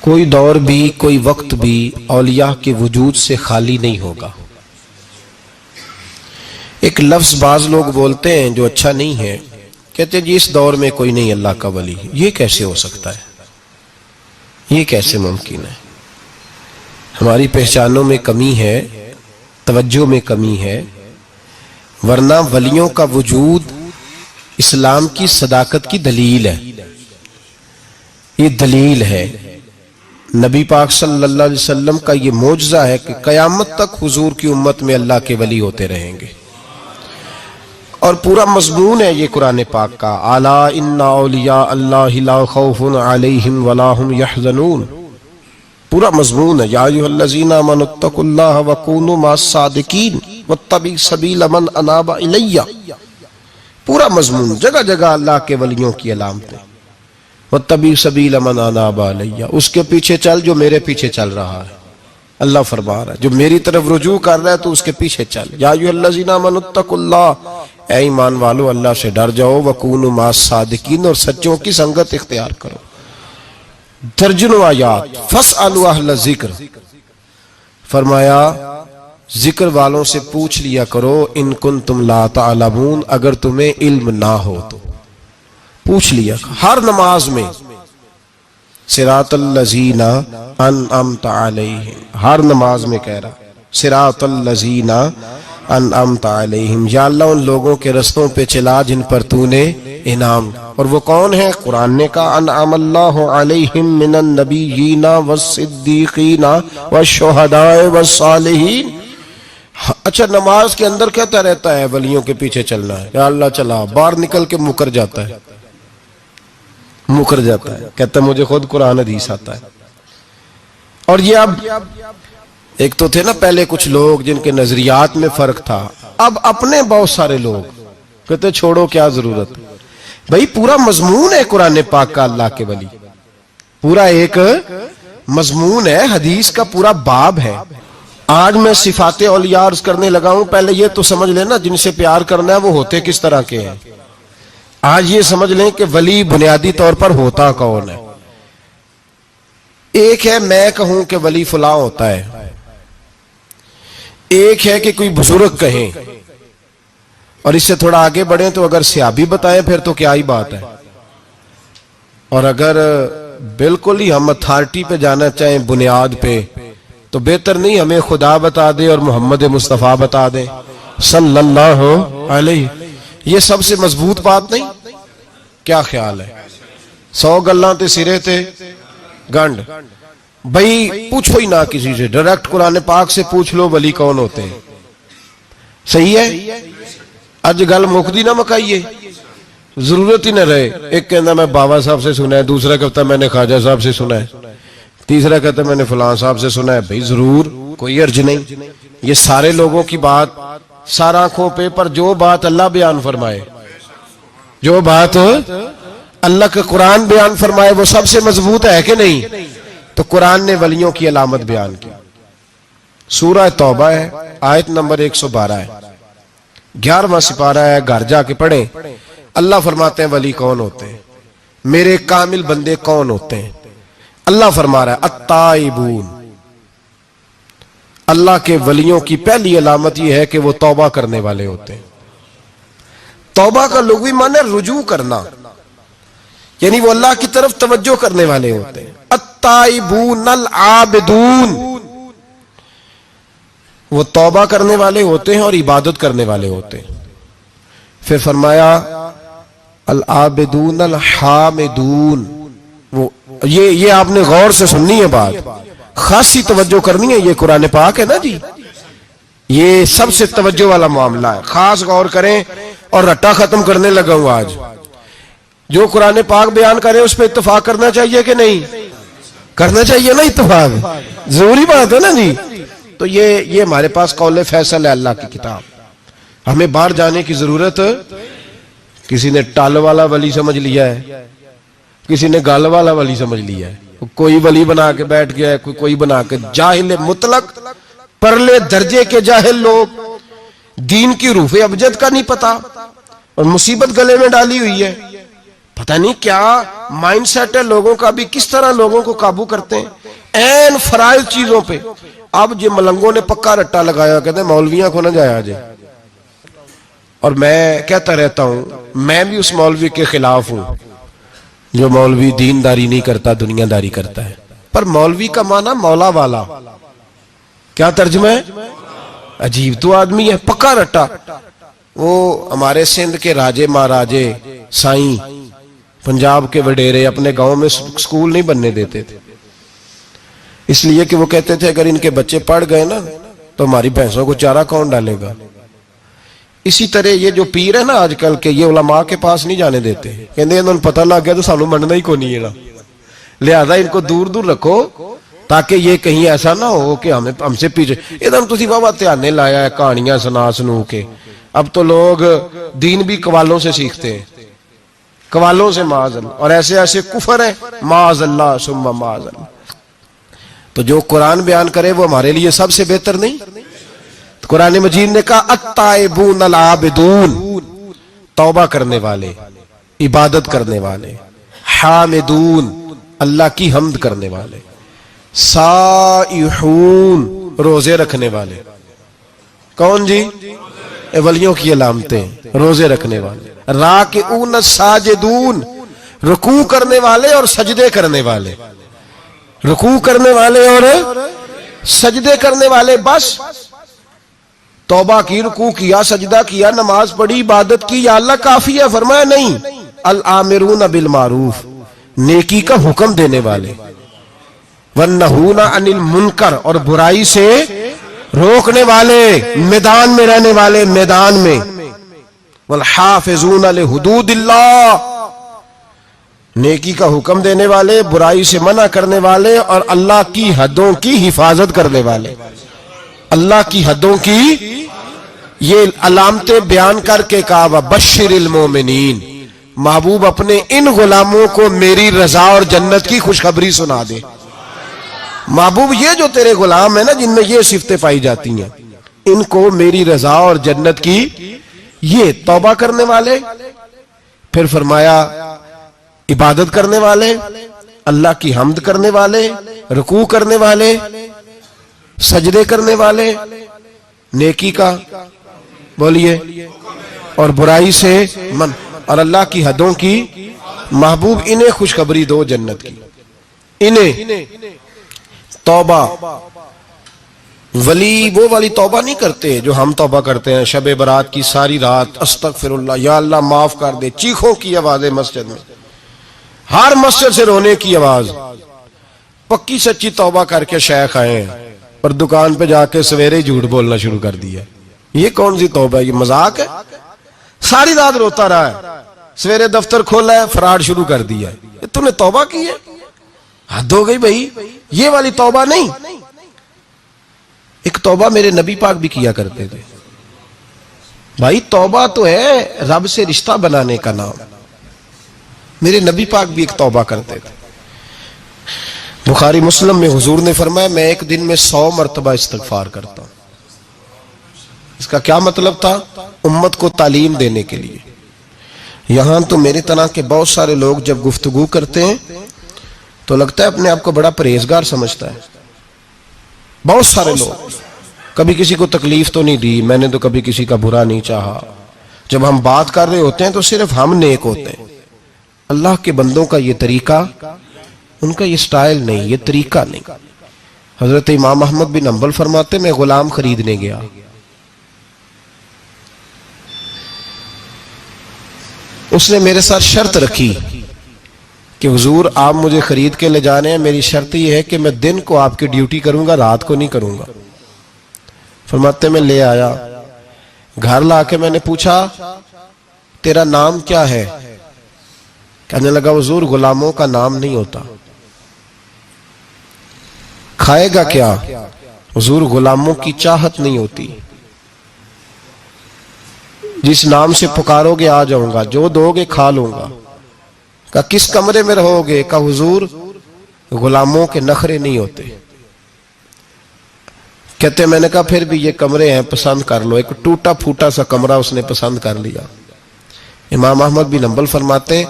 کوئی دور بھی کوئی وقت بھی اولیاء کے وجود سے خالی نہیں ہوگا۔ ایک لفظ بعض لوگ بولتے ہیں جو اچھا نہیں ہے، کہتے ہیں جی اس دور میں کوئی نہیں اللہ کا ولی۔ یہ کیسے ہو سکتا ہے؟ یہ کیسے ممکن ہے؟ ہماری پہچانوں میں کمی ہے، توجہ میں کمی ہے، ورنہ ولیوں کا وجود اسلام کی صداقت کی دلیل ہے۔ یہ دلیل ہے، نبی پاک صلی اللہ علیہ وسلم کا یہ معجزہ ہے کہ قیامت تک حضور کی امت میں اللہ کے ولی ہوتے رہیں گے، اور پورا مضمون ہے یہ قرآن پاک کا، الا ان اولیاء اللہ لا خوف علیہم ولا هم یحزنون۔ پورا مضمون ہے، یا ایھا الذین آمنوا اتقوا اللہ وکونوا مع الصادقین واتبعوا سبیل من اناب الی۔ پورا مضمون، جگہ جگہ اللہ کے ولیوں کی علامتیں، واتبعوا سبیل من اناب الی، اس کے پیچھے چل جو میرے پیچھے چل رہا ہے۔ اللہ فرما رہا ہے جو میری طرف رجوع کر رہا ہے تو اس کے پیچھے چل۔ یا ایھا الذین آمنوا اتقوا اللہ، اے ایمان والو اللہ سے ڈر جاؤ، وکونوا مع الصادقین، اور سچوں کی سنگت اختیار کرو۔ درجنوں آیات، فاسألوا اہل الذکر، فرمایا ذکر والوں سے پوچھ لیا کرو، ان کنتم لا تعلمون، اگر تمہیں علم نہ ہو تو پوچھ لیا کرو۔ ہر نماز میں صراط الذین انعمت علیہم، ہر نماز میں کہہ رہا صراط الذین انعمت علیہم، یا اللہ ان لوگوں کے رستوں پہ چلا جن پر تو نے انعام، اور وہ کون ہے؟ قرآن نے کہا انعم اللہ علیہم من النبیین والصدیقین والشہداء والصالحین۔ اچھا نماز کے اندر کہتا رہتا ہے ولیوں کے پیچھے چلنا ہے، یا اللہ چلا، باہر نکل کے مکر جاتا ہے، کہتا ہے مجھے خود قرآن حدیث آتا ہے۔ اور یہ اب ایک تو تھے نا پہلے کچھ لوگ جن کے نظریات میں فرق تھا، اب اپنے بہت سارے لوگ کہتے چھوڑو کیا ضرورت، بھئی پورا مضمون ہے قرآن پاک کا اللہ کے ولی، پورا ایک مضمون ہے، حدیث کا پورا باب ہے۔ آج میں صفات اولیاء عرض کرنے لگا ہوں، پہلے یہ تو سمجھ لینا جن سے پیار کرنا ہے وہ ہوتے کس طرح کے ہیں۔ آج یہ سمجھ لیں کہ ولی بنیادی طور پر ہوتا کون ہے۔ ایک ہے میں کہوں کہ ولی فلاں ہوتا ہے، ایک ہے کہ کوئی بزرگ کہیں، اور اس سے تھوڑا آگے بڑھیں تو اگر صحابی بتائیں پھر تو کیا ہی بات ہے، اور اگر بالکل ہی ہم اتھارٹی پہ جانا چاہیں بنیاد پہ تو بہتر نہیں ہمیں خدا بتا دے اور محمد مصطفیٰ بتا دے صلی اللہ علیہ، یہ سب سے مضبوط بات نہیں؟ کیا خیال ہے؟ 100 گلاں تے سرے تے گنڈ، بھئی پوچھو ہی نہ کسی سے، ڈائریکٹ قرآن پاک سے پوچھ لو ولی کون ہوتے ہیں۔ صحیح ہے؟ اج گل مکدی نہ مکائیے، ضرورت ہی نہ رہے۔ ایک کہنا میں بابا صاحب سے سنا ہے، دوسرا کہتا میں نے خواجہ صاحب سے سنا ہے، تیسرا کہتا میں نے فلاں صاحب سے سنا ہے۔ بھئی ضرور، کوئی عرض نہیں، یہ سارے لوگوں کی بات، سارا آنکھوں پہ، پر جو بات اللہ بیان فرمائے، جو بات اللہ کا قرآن بیان فرمائے وہ سب سے مضبوط ہے کہ نہیں؟ تو قرآن نے ولیوں کی علامت بیان کی، سورہ توبہ ہے، آیت نمبر 112 ہے، 11واں سپارہ ہے، گھر جا کے پڑھیں۔ اللہ فرماتے ہیں ولی کون ہوتے ہیں، میرے کامل بندے کون ہوتے ہیں۔ اللہ فرما رہا ہے التائبون، اللہ کے ولیوں کی پہلی علامت یہ ہے کہ وہ توبہ کرنے والے ہوتے ہیں۔ توبہ کا لغوی معنی ہے رجوع کرنا، یعنی وہ اللہ کی طرف توجہ کرنے والے ہوتے ہیں۔ التائبون العابدون، وہ توبہ کرنے والے ہوتے ہیں اور عبادت کرنے والے ہوتے ہیں۔ پھر فرمایا العابدون الحامدون، وہ یہ آپ نے غور سے سننی ہے بات، خاصی توجہ کرنی ہے، یہ قرآن پاک ہے نا جی، یہ سب سے توجہ والا معاملہ ہے، خاص غور کریں۔ اور رٹا ختم کرنے لگا ہوں آج، جو قرآن پاک بیان کرے اس پہ اتفاق کرنا چاہیے کہ نہیں؟ کرنا چاہیے نا اتفاق، ضروری بات ہے نا جی۔ تو یہ ہمارے پاس قول فیصل ہے اللہ کی کتاب، ہمیں باہر جانے کی ضرورت، کسی نے ٹال والا ولی سمجھ لیا ہے، کسی نے گال والا ولی سمجھ لیا ہے، کوئی ولی بنا کے بیٹھ گیا ہے، کوئی بنا کے، جاہل مطلق، پرلے درجے کے جاہل لوگ، دین کی روح ابجد کا نہیں پتا، اور مصیبت گلے میں ڈالی ہوئی ہے۔ پتہ نہیں کیا مائنڈ سیٹ ہے لوگوں کا بھی, کس طرح لوگوں کو قابو کرتے ہیں این فرائض چیزوں پہ. اب یہ ملنگوں نے پکا رٹا لگایا, کہتے ہیں مولویاں کو نہ جایا جائے. اور میں کہتا رہتا ہوں میں بھی اس مولوی کے خلاف ہوں جو مولوی دینداری نہیں کرتا, دنیا داری کرتا ہے. پر مولوی کا معنی مولا والا, کیا ترجمہ ہے؟ عجیب تو آدمی ہے, پکا رٹا. وہ ہمارے سندھ کے راجے مہاراجے سائیں, پنجاب کے وڈیرے اپنے گاؤں میں سکول نہیں بننے دیتے تھے, اس لیے کہ وہ کہتے تھے اگر ان کے بچے پڑھ گئے نا تو ہماری بھینسوں کو چارہ کون ڈالے گا. اسی طرح یہ جو پیر ہے نا آج کل کے, یہ علماء کے پاس نہیں جانے دیتے, کہتے ہیں پتہ لگ گیا تو سانو مننا ہی کو نہیں ہے نا, لہذا ان کو دور دور رکھو تاکہ یہ کہیں ایسا نہ ہو کہ ہم سے پیچھے. ادھر تسی بابا دھیانے لایا ہے کہانیاں سنا سنو کے. اب تو لوگ دین بھی قوالوں سے سیکھتے ہیں, قوالوں سے معاذ اللہ, اور ایسے ایسے کفر ہے معاذ اللہ ثم معاذ اللہ. تو جو قرآن بیان کرے وہ ہمارے لیے سب سے بہتر نہیں. تو قرآن مجید نے کہا التائبون العابدون, توبہ کرنے والے, عبادت کرنے والے, حامدون, اللہ کی حمد کرنے والے, سائحون, روزے رکھنے والے. کون جی؟ ولیوں کی علامتیں, روزے رکھنے والے. راکعون ساجدون, رکوع کرنے والے اور سجدے کرنے والے, رکوع کرنے والے اور سجدے کرنے والے. بس توبہ کی, رکوع کیا, سجدہ کیا, نماز پڑھی, عبادت کی, یا اللہ کافی ہے؟ فرمایا نہیں. الآمرون بالمعروف, نیکی کا حکم دینے والے, والنہون عن المنکر, اور برائی سے روکنے والے, میدان میں رہنے والے, میدان میں. والحافظون لحدود اللہ, نیکی کا حکم دینے والے, برائی سے منع کرنے والے, اور اللہ کی حدوں کی حفاظت کرنے والے. اللہ کی حدوں کی یہ علامتیں بیان کر کے کہا وبشر المومنین, محبوب اپنے ان غلاموں کو میری رضا اور جنت کی خوشخبری سنا دے. محبوب یہ جو تیرے غلام ہیں نا جن میں یہ صفتیں پائی جاتی ہیں, ان کو میری رضا اور جنت کی, یہ توبہ کرنے والے, پھر فرمایا عبادت کرنے والے, اللہ کی حمد کرنے والے, رکوع کرنے والے, سجدے کرنے والے, نیکی کا بولیے اور برائی سے من, اور اللہ کی حدوں کی. محبوب انہیں خوشخبری دو جنت کی. انہیں توبہ, ولی وہ والی توبہ نہیں کرتے جو ہم توبہ کرتے ہیں شب برات کی ساری رات استغفر اللہ, یا اللہ معاف کر دے, چیخوں کی آوازیں مسجد میں, ہر مسجد سے رونے کی آواز. پکی سچی توبہ کر کے شیخ آئے ہیں اور دکان پہ جا کے سویرے جھوٹ بولنا شروع کر دیا. یہ کون سی توبہ ہے؟ یہ مذاق ہے. ساری رات روتا رہا ہے, سویرے دفتر کھولا ہے, فراڈ شروع کر دیا ہے. تم نے توبہ کی ہے؟ حد ہو گئی بھائی, یہ والی توبہ نہیں. ایک توبہ میرے نبی پاک بھی کیا کرتے تھے. بھائی توبہ تو ہے رب سے رشتہ بنانے کا نام. میرے نبی پاک بھی ایک توبہ کرتے تھے. بخاری مسلم میں حضور نے فرمایا میں ایک دن میں 100 مرتبہ استغفار کرتا ہوں. اس کا کیا مطلب تھا؟ امت کو تعلیم دینے کے لیے. یہاں تو میرے طرح کے بہت سارے لوگ جب گفتگو کرتے ہیں تو لگتا ہے اپنے آپ کو بڑا پرہیزگار سمجھتا ہے. بہت سارے لوگ, کبھی کسی کو تکلیف تو نہیں دی, میں نے تو کبھی کسی کا برا نہیں چاہا. جب ہم بات کر رہے ہوتے ہیں تو صرف ہم نیک ہوتے ہیں. اللہ کے بندوں کا یہ طریقہ, ان کا یہ سٹائل نہیں, یہ طریقہ نہیں. حضرت امام احمد بن حنبل فرماتے میں غلام خریدنے گیا. اس نے میرے ساتھ شرط رکھی کہ حضور آپ مجھے خرید کے لے جانے ہیں, میری شرط یہ ہے کہ میں دن کو آپ کی ڈیوٹی کروں گا, رات کو نہیں کروں گا. فرماتے میں لے آیا, گھر لا کے میں نے پوچھا تیرا نام کیا ہے؟ کہنے لگا حضور غلاموں کا نام نہیں ہوتا. کھائے گا کیا؟ حضور غلاموں کی چاہت نہیں ہوتی, جس نام سے پکارو گے آ جاؤں گا, جو دو گے کھا لوں گا. کہا کس کمرے میں رہو گے؟ کہا حضور غلاموں کے نخرے نہیں ہوتے. کہتے میں نے کہا پھر بھی یہ کمرے ہیں پسند کر لو. ایک ٹوٹا پھوٹا سا کمرہ اس نے پسند کر لیا. امام احمد بن حنبل فرماتے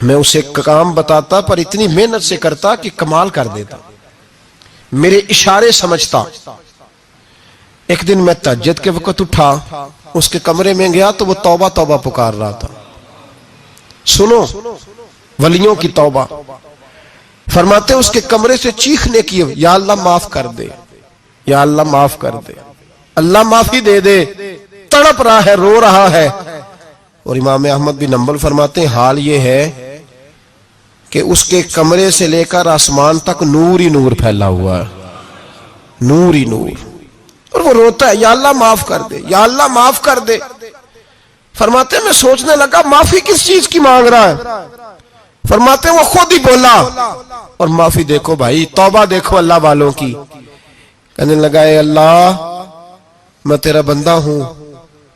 میں اسے کام بتاتا پر اتنی محنت سے کرتا کہ کمال کر دیتا، میرے اشارے سمجھتا۔ ایک دن میں تہجد کے وقت اٹھا، اس کے کمرے میں گیا تو وہ توبہ توبہ پکار رہا تھا۔ سنو ولیوں کی توبہ، فرماتے اس کے کمرے سے چیخنے کی، یا اللہ معاف کر دے، یا اللہ معاف کر دے، اللہ معافی دے دے، تڑپ رہا ہے، رو رہا ہے۔ اور امام احمد بن حنبل فرماتے ہیں حال یہ ہے کہ اس کے کمرے سے لے کر آسمان تک نور ہی نور پھیلا ہوا ہے، نور ہی نور، اور وہ روتا ہے یا اللہ معاف کر دے، یا اللہ معاف کر دے۔ فرماتے ہیں میں سوچنے لگا معافی کس چیز کی مانگ رہا ہے؟ فرماتے ہیں وہ خود ہی بولا، اور معافی دیکھو بھائی، توبہ دیکھو اللہ والوں کی۔ کہنے لگا اے اللہ میں تیرا بندہ ہوں،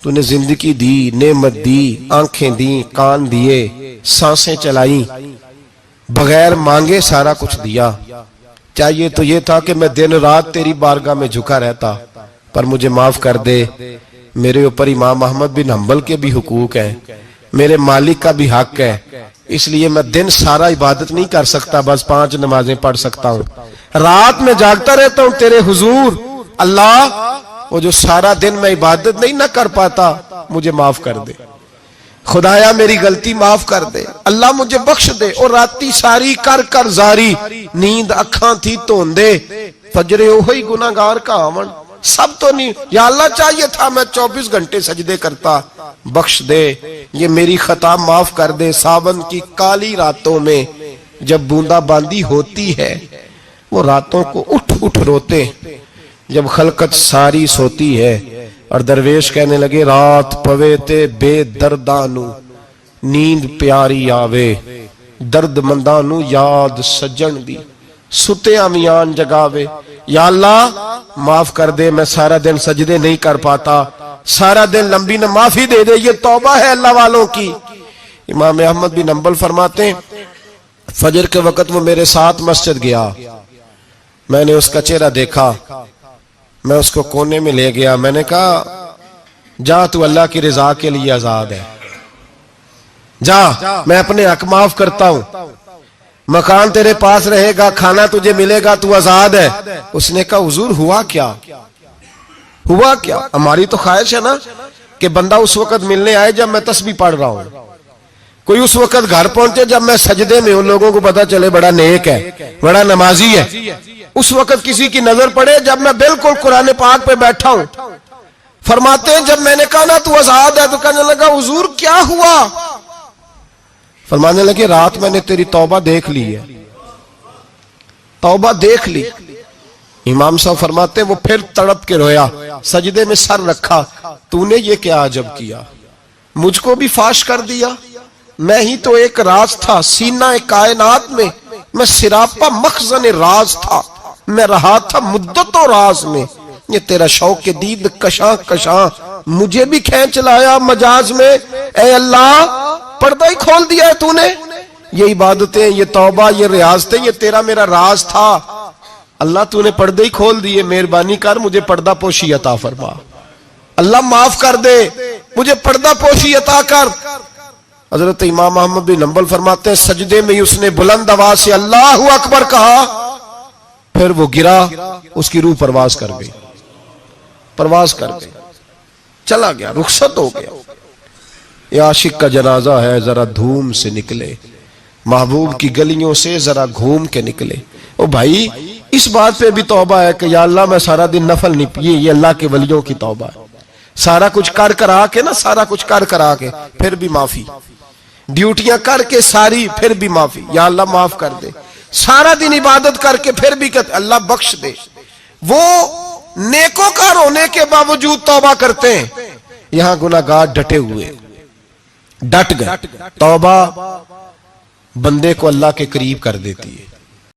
تو نے زندگی دی، نعمت دی، آنکھیں دی، کان دیے، سانسیں چلائیں، بغیر مانگے سارا کچھ دیا۔ چاہیے تو یہ تھا کہ میں دن رات تیری بارگاہ میں جھکا رہتا، پر مجھے معاف کر دے۔ میرے اوپر امام احمد بن حنبل کے بھی حقوق ہیں، میرے مالک کا بھی حق ہے، اس لیے میں دن سارا عبادت نہیں کر سکتا، بس 5 نمازیں پڑھ سکتا ہوں، رات میں جاگتا رہتا ہوں تیرے حضور۔ اللہ وہ جو سارا دن میں عبادت نہیں نہ کر پاتا مجھے معاف کر دے، خدایا میری غلطی معاف کر دے، اللہ مجھے بخش دے۔ اور راتی ساری کر کر زاری، نیند اکھاں تھی توندے، فجرے اوہی گناہگار کا آون، سب تو نہیں، یا اللہ چاہیے تھا میں 24 گھنٹے سجدے کرتا، بخش دے، یہ میری خطا معاف کر دے۔ ساون کی کالی راتوں میں جب بوندا باندی ہوتی ہے، وہ راتوں کو اٹھ اٹھ روتے، جب خلقت ساری سوتی ہے، اور درویش کہنے لگے رات پوے تے بے دردانو نیند پیاری آوے، درد مندانو یاد سجن دی ستے امیان جگاوے۔ یا اللہ معاف کر دے، میں سارا دن سجدے نہیں کر پاتا، سارا دن لمبی نہ، معافی دے دے، یہ توبہ ہے اللہ والوں کی۔ امام احمد بن حنبل فرماتے ہیں فجر کے وقت وہ میرے ساتھ مسجد گیا، میں نے اس کا چہرہ دیکھا، میں اس کو کونے میں لے گیا، میں نے کہا جا تو اللہ کی رضا کے لیے آزاد ہے، جا میں اپنے حق معاف کرتا ہوں، مکان تیرے پاس رہے گا، کھانا تجھے ملے گا، تو آزاد ہے۔ اس نے کہا حضور ہوا کیا؟ ہوا کیا؟ ہماری تو خواہش ہے نا کہ بندہ اس وقت ملنے آئے جب میں تسبیح پڑھ رہا ہوں، کوئی اس وقت گھر پہنچے جب میں سجدے میں ہوں، لوگوں کو پتا چلے بڑا نیک ہے، بڑا نمازی ہے۔ اس وقت کسی کی نظر پڑے جب میں بالکل قرآن پاک پہ بیٹھا ہوں۔ فرماتے ہیں جب میں نے کہا نا تو آزاد ہے، تو کہنے لگا حضور کیا ہوا؟ فرمانے لگے رات میں نے تیری توبہ دیکھ لی ہے، توبہ دیکھ لی۔ امام صاحب فرماتے ہیں وہ پھر تڑپ کے رویا، سجدے میں سر رکھا، تو نے یہ کیا عجب کیا، مجھ کو بھی فاش کر دیا، میں ہی تو ایک راز تھا سینہ کائنات میں، میں سراپا مخزن راز تھا، میں رہا تھا مدت و راز میں، یہ تیرا شوق کے دید کشاں کشاں مجھے بھی کھینچ لایا مجاز میں۔ اے اللہ پردہ ہی کھول دیا ہے تو نے، یہ عبادتیں، یہ توبہ، یہ ریاضتیں، یہ تیرا میرا راز تھا، اللہ تو نے پردہ ہی کھول دیے، مہربانی کر مجھے پردہ پوشی عطا فرما، اللہ معاف کر دے، مجھے پردہ پوشی عطا کر۔ حضرت امام احمد بن حنبل فرماتے ہیں سجدے میں اس نے بلند آواز سے اللہ اکبر کہا، پھر وہ گرا، اس کی روح پرواز کر گئی، پرواز کر گئی، چلا گیا، رخصت ہو گیا۔ یہ عاشق کا جنازہ ہے، ذرا دھوم سے نکلے، محبوب کی گلیوں سے ذرا گھوم کے نکلے۔ او بھائی اس بات پہ بھی توبہ ہے کہ یا اللہ میں سارا دن نفل نہیں پیے، یہ اللہ کے ولیوں کی توبہ ہے، سارا کچھ کر کر آ کے نا، سارا کچھ کر کر آ کے پھر بھی معافی، ڈیوٹیاں کر کے ساری پھر بھی معافی، یا اللہ معاف کر دے، سارا دن عبادت کر کے پھر بھی کہتے اللہ بخش دے۔ وہ نیکوکار ہونے کے باوجود توبہ کرتے ہیں، یہاں گناہگار ڈٹے ہوئے، ڈٹ گئے۔ توبہ بندے کو اللہ کے قریب کر دیتی ہے۔